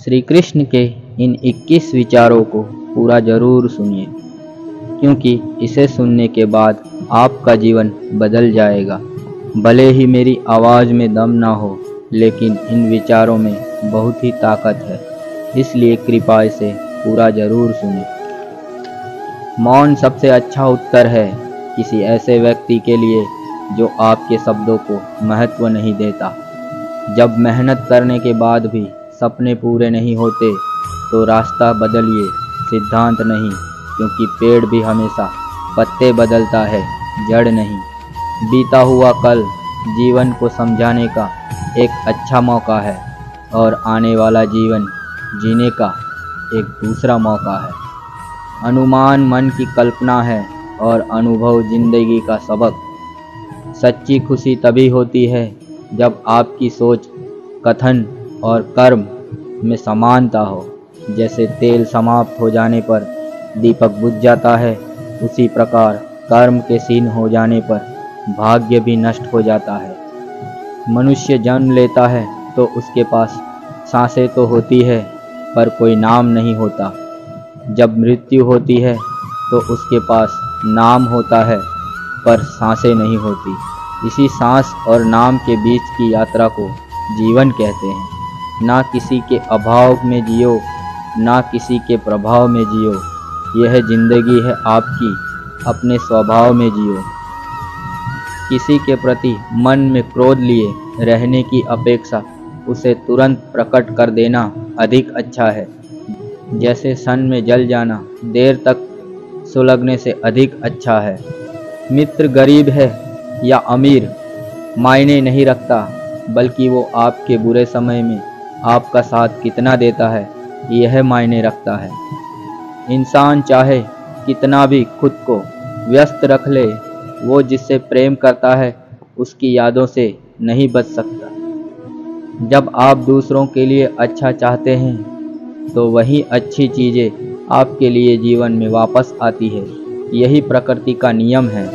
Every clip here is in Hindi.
श्री कृष्ण के इन 21 विचारों को पूरा जरूर सुनिए, क्योंकि इसे सुनने के बाद आपका जीवन बदल जाएगा। भले ही मेरी आवाज़ में दम ना हो, लेकिन इन विचारों में बहुत ही ताकत है, इसलिए कृपया इसे पूरा जरूर सुनिए। मौन सबसे अच्छा उत्तर है किसी ऐसे व्यक्ति के लिए जो आपके शब्दों को महत्व नहीं देता। जब मेहनत करने के बाद भी सपने पूरे नहीं होते तो रास्ता बदलिए, सिद्धांत नहीं, क्योंकि पेड़ भी हमेशा पत्ते बदलता है, जड़ नहीं। बीता हुआ कल जीवन को समझाने का एक अच्छा मौका है और आने वाला जीवन जीने का एक दूसरा मौका है। अनुमान मन की कल्पना है और अनुभव जिंदगी का सबक। सच्ची खुशी तभी होती है जब आपकी सोच, कथन और कर्म में समानता हो। जैसे तेल समाप्त हो जाने पर दीपक बुझ जाता है, उसी प्रकार कर्म के क्षीण हो जाने पर भाग्य भी नष्ट हो जाता है। मनुष्य जन्म लेता है तो उसके पास सांसें तो होती है पर कोई नाम नहीं होता। जब मृत्यु होती है तो उसके पास नाम होता है पर सांसें नहीं होती। इसी सांस और नाम के बीच की यात्रा को जीवन कहते हैं। ना किसी के अभाव में जियो, ना किसी के प्रभाव में जियो। यह जिंदगी है आपकी, अपने स्वभाव में जियो। किसी के प्रति मन में क्रोध लिए रहने की अपेक्षा उसे तुरंत प्रकट कर देना अधिक अच्छा है। जैसे सन में जल जाना देर तक सुलगने से अधिक अच्छा है। मित्र गरीब है या अमीर मायने नहीं रखता, बल्कि वो आपके बुरे समय में आपका साथ कितना देता है यह मायने रखता है। इंसान चाहे कितना भी खुद को व्यस्त रख ले, वो जिससे प्रेम करता है उसकी यादों से नहीं बच सकता। जब आप दूसरों के लिए अच्छा चाहते हैं तो वही अच्छी चीज़ें आपके लिए जीवन में वापस आती है। यही प्रकृति का नियम है।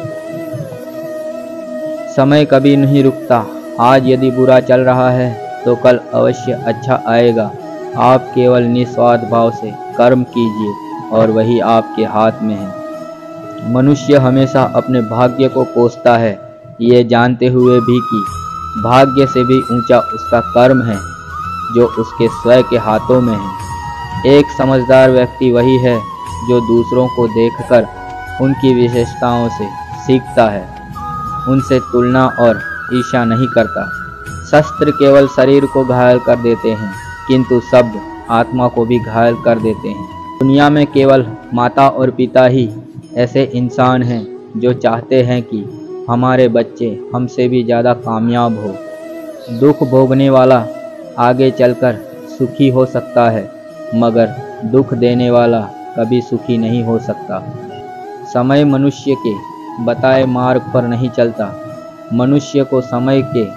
समय कभी नहीं रुकता। आज यदि बुरा चल रहा है तो कल अवश्य अच्छा आएगा। आप केवल निस्वार्थ भाव से कर्म कीजिए और वही आपके हाथ में है। मनुष्य हमेशा अपने भाग्य को कोसता है, ये जानते हुए भी कि भाग्य से भी ऊंचा उसका कर्म है जो उसके स्वयं के हाथों में है। एक समझदार व्यक्ति वही है जो दूसरों को देखकर उनकी विशेषताओं से सीखता है, उनसे तुलना और ईर्ष्या नहीं करता। शस्त्र केवल शरीर को घायल कर देते हैं, किंतु शब्द आत्मा को भी घायल कर देते हैं। दुनिया में केवल माता और पिता ही ऐसे इंसान हैं जो चाहते हैं कि हमारे बच्चे हमसे भी ज़्यादा कामयाब हो। दुख भोगने वाला आगे चलकर सुखी हो सकता है, मगर दुख देने वाला कभी सुखी नहीं हो सकता। समय मनुष्य के बताए मार्ग पर नहीं चलता, मनुष्य को समय के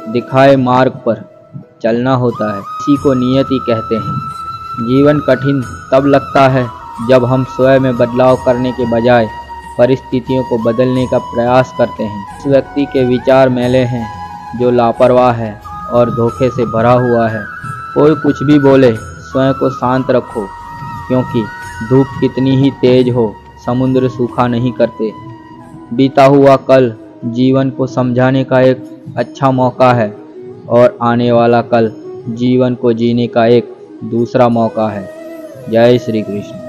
दिखाए मार्ग पर चलना होता है। इसी को नियति कहते हैं। जीवन कठिन तब लगता है जब हम स्वयं में बदलाव करने के बजाय परिस्थितियों को बदलने का प्रयास करते हैं। इस व्यक्ति के विचार मैले हैं जो लापरवाह है और धोखे से भरा हुआ है। कोई कुछ भी बोले, स्वयं को शांत रखो, क्योंकि धूप कितनी ही तेज हो समुद्र सूखा नहीं करते। बीता हुआ कल जीवन को समझाने का एक अच्छा मौका है और आने वाला कल जीवन को जीने का एक दूसरा मौका है। जय श्री कृष्ण।